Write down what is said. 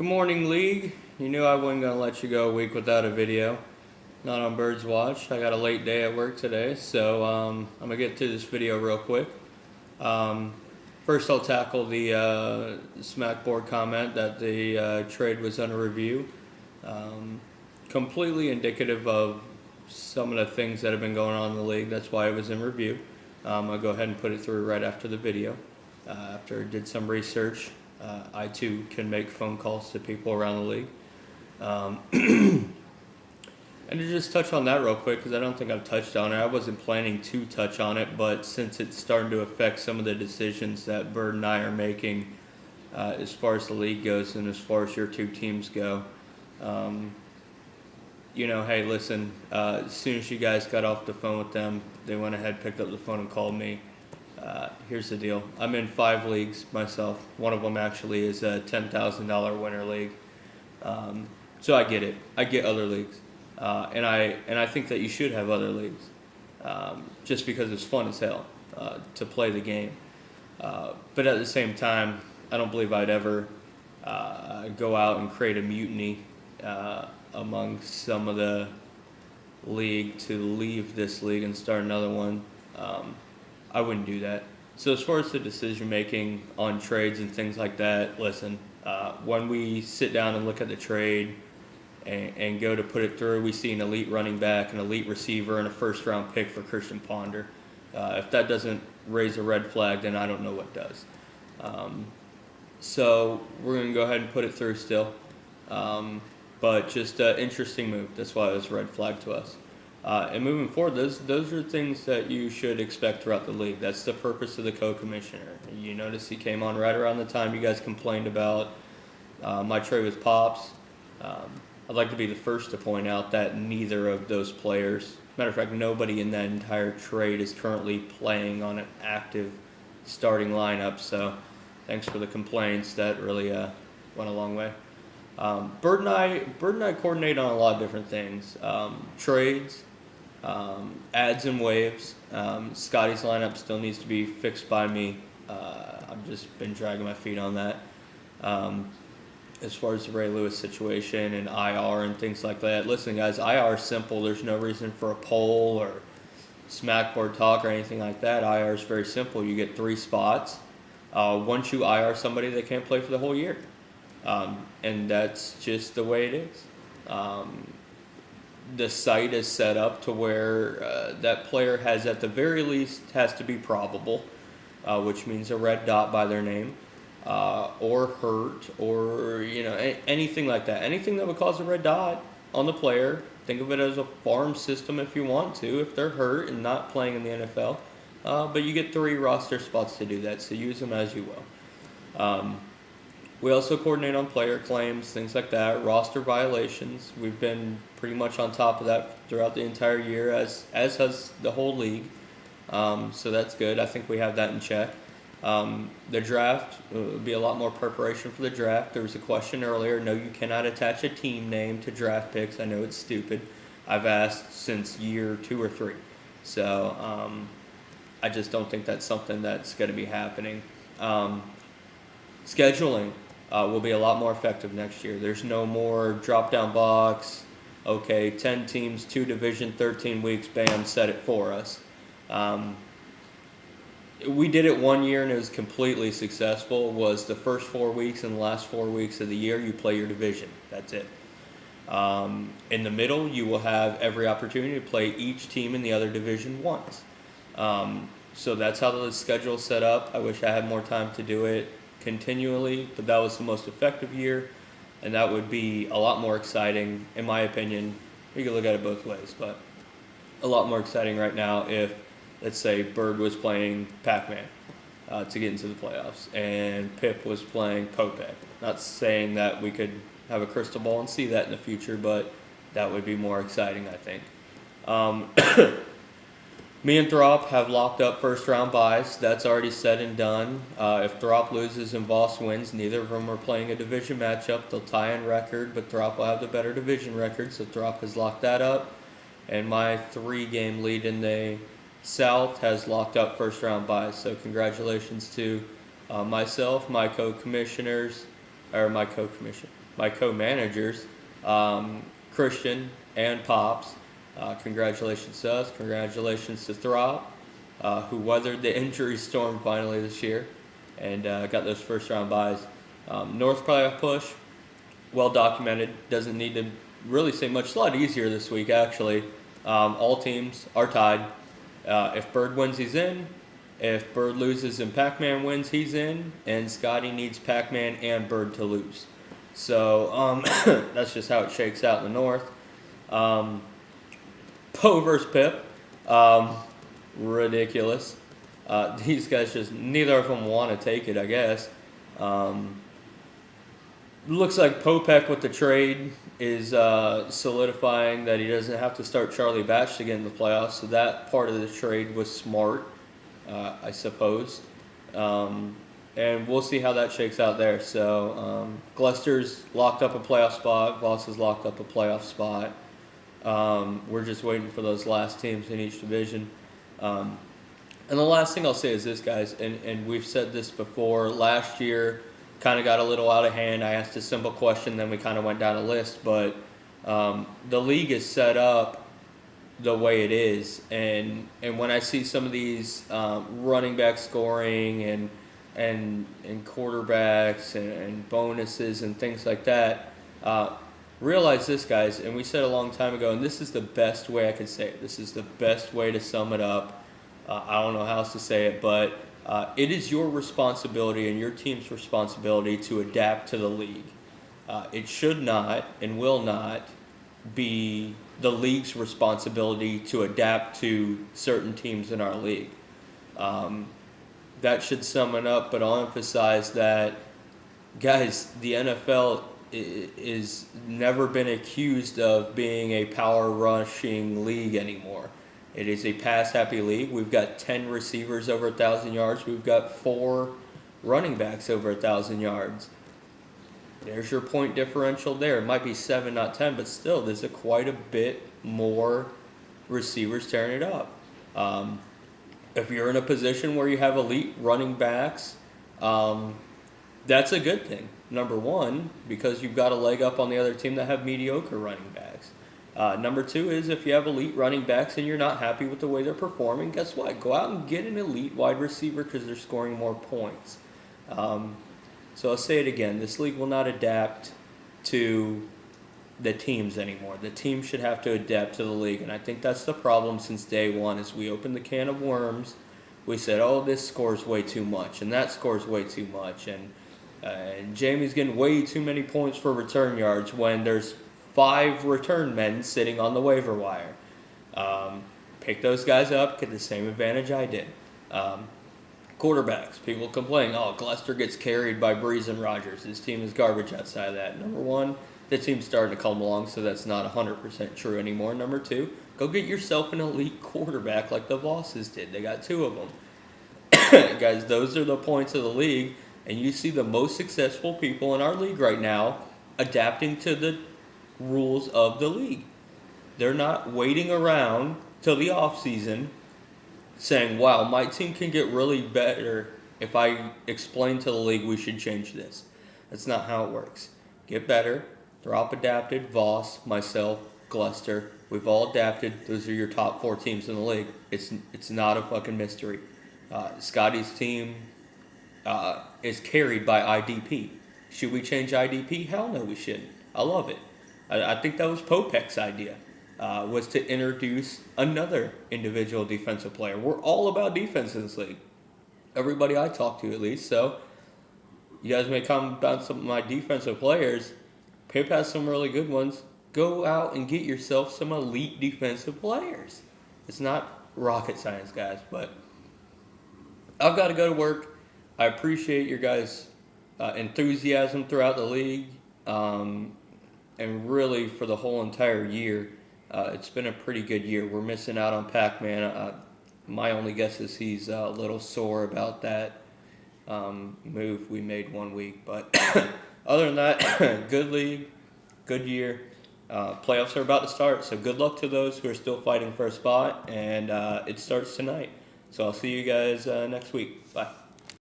Good morning, League. You knew I wasn't going to let you go a week without a video. Not on Birds Watch. I got a late day at work today, so I'm going to get to this video real quick. First, I'll tackle the Smackboard comment that the trade was under review. Completely indicative of some of the things that have been going on in the league. That's why it was in review. I'll go ahead and put it through right after the video. After I did some research, I too can make phone calls to people around the league. And to just touch on that real quick, because I don't think I've touched on it. I wasn't planning to touch on it, but since it's starting to affect some of the decisions that Bird and I are making as far as the league goes and as far as your two teams go, hey, listen, as soon as you guys got off the phone with them, they went ahead, picked up the phone and called me. Here's the deal. I'm in 5 leagues myself. One of them actually is a $10,000 winner league. So I get it. I get other leagues. And I think that you should have other leagues. Just because it's fun as hell to play the game. But at the same time, I don't believe I'd ever go out and create a mutiny among some of the league to leave this league and start another one. I wouldn't do that. So as far as the decision making on trades and things like that, listen, when we sit down and look at the trade and go to put it through, we see an elite running back, an elite receiver, and a first-round pick for Christian Ponder. If that doesn't raise a red flag, then I don't know what does. So we're going to go ahead and put it through still. But just an interesting move. That's why it was a red flag to us. And moving forward, those are things that you should expect throughout the league. That's the purpose of the co-commissioner. You notice he came on right around the time you guys complained about my trade with Pops. I'd like to be the first to point out that neither of those players, matter of fact, nobody in that entire trade is currently playing on an active starting lineup. So thanks for the complaints. That really went a long way. Bird and I coordinate on a lot of different things. Trades, ads and waves. Scotty's lineup still needs to be fixed by me. I've just been dragging my feet on that. As far as the Ray Lewis situation and IR and things like that. Listen, guys, IR is simple. There's no reason for a poll or Smackboard talk or anything like that. IR is very simple. You get 3 spots. Once you IR somebody, they can't play for the whole year. And that's just the way it is. The site is set up to where that player has, at the very least, has to be probable, which means a red dot by their name, or hurt, or anything like that. Anything that would cause a red dot on the player. Think of it as a farm system if you want to, if they're hurt and not playing in the NFL. But you get 3 roster spots to do that, so use them as you will. We also coordinate on player claims, things like that, roster violations. We've been pretty much on top of that throughout the entire year, as has the whole league. So that's good. I think we have that in check. The draft, will be a lot more preparation for the draft. There was a question earlier. No, you cannot attach a team name to draft picks. I know it's stupid. I've asked since year 2 or 3. So I just don't think that's something that's going to be happening. Scheduling will be a lot more effective next year. There's no more drop-down box. Okay, 10 teams, 2 division, 13 weeks, bam, set it for us. We did it one year and it was completely successful. Was the first 4 weeks and the last 4 weeks of the year, you play your division. That's it. In the middle, you will have every opportunity to play each team in the other division once. So that's how the schedule is set up. I wish I had more time to do it continually, but that was the most effective year, and that would be a lot more exciting, in my opinion. You can look at it both ways, but a lot more exciting right now if, let's say, Bird was playing Pac-Man to get into the playoffs, and Pip was playing Pope. Not saying that we could have a crystal ball and see that in the future, but that would be more exciting, I think. Me and Throp have locked up first-round buys. That's already said and done. If Throp loses and Voss wins, neither of them are playing a division matchup. They'll tie in record, but Throp will have the better division record, so Throp has locked that up. And my 3-game lead in the South has locked up first-round buys. So congratulations to myself, my co-commissioners, or my co-managers, Christian and Pops. Congratulations to us. Congratulations to Throp, who weathered the injury storm finally this year and got those first round buys. North playoff push, well documented. Doesn't need to really say much. It's a lot easier this week, actually. All teams are tied. If Bird wins, he's in. If Bird loses and Pac-Man wins, he's in. And Scotty needs Pac-Man and Bird to lose. So that's just how it shakes out in the North. Poe versus Pip. Ridiculous. These guys just, neither of them want to take it, I guess. Looks like Popek with the trade is solidifying that he doesn't have to start Charlie Batch to get in the playoffs. So that part of the trade was smart, I suppose. And we'll see how that shakes out there. So Gloucester's locked up a playoff spot. Voss has locked up a playoff spot. We're just waiting for those last teams in each division. And the last thing I'll say is this, guys, and we've said this before. Last year kind of got a little out of hand. I asked a simple question, then we kind of went down a list. But the league is set up the way it is. And when I see some of these running back scoring and quarterbacks and bonuses and things like that, realize this, guys, and we said a long time ago, and this is the best way I can say it. This is the best way to sum it up. I don't know how else to say it, but it is your responsibility and your team's responsibility to adapt to the league. It should not and will not be the league's responsibility to adapt to certain teams in our league. That should sum it up, but I'll emphasize that, guys, the NFL is never been accused of being a power rushing league anymore. It is a pass happy league. We've got 10 receivers over 1,000 yards. We've got 4 running backs over 1,000 yards. There's your point differential there. It might be 7, not 10, but still, there's quite a bit more receivers tearing it up. If you're in a position where you have elite running backs, that's a good thing. Number one, because you've got a leg up on the other team that have mediocre running backs. Number two is if you have elite running backs and you're not happy with the way they're performing, guess what? Go out and get an elite wide receiver because they're scoring more points. So I'll say it again. This league will not adapt to the teams anymore. The team should have to adapt to the league. And I think that's the problem since day one is we opened the can of worms. We said, oh, this scores way too much and that scores way too much. And Jamie's getting way too many points for return yards when there's 5 return men sitting on the waiver wire. Pick those guys up, get the same advantage I did. Quarterbacks, people complain, oh, Gloucester gets carried by Breeze and Rogers. His team is garbage outside of that. Number one, the team's starting to come along, so that's not 100% true anymore. Number two, go get yourself an elite quarterback like the Vosses did. They got 2 of them. Guys, those are the points of the league, and you see the most successful people in our league right now adapting to the rules of the league. They're not waiting around till the off season saying, wow, my team can get really better if I explain to the league we should change this. That's not how it works. Get better. Throp adapted. Voss, myself, Gloucester. We've all adapted. Those are your top 4 teams in the league. It's not a fucking mystery. Scotty's team is carried by IDP. Should we change IDP? Hell no, we shouldn't. I love it. I think that was Popek's idea, was to introduce another individual defensive player. We're all about defense in this league. Everybody I talk to, at least. So you guys may comment about some of my defensive players. Pip has some really good ones. Go out and get yourself some elite defensive players. It's not rocket science, guys, but I've got to go to work. I appreciate your guys' enthusiasm throughout the league. And really, for the whole entire year, it's been a pretty good year. We're missing out on Pac-Man. My only guess is he's a little sore about that move we made one week. But other than that, good league, good year. Playoffs are about to start, so good luck to those who are still fighting for a spot. And it starts tonight. So I'll see you guys next week. Bye.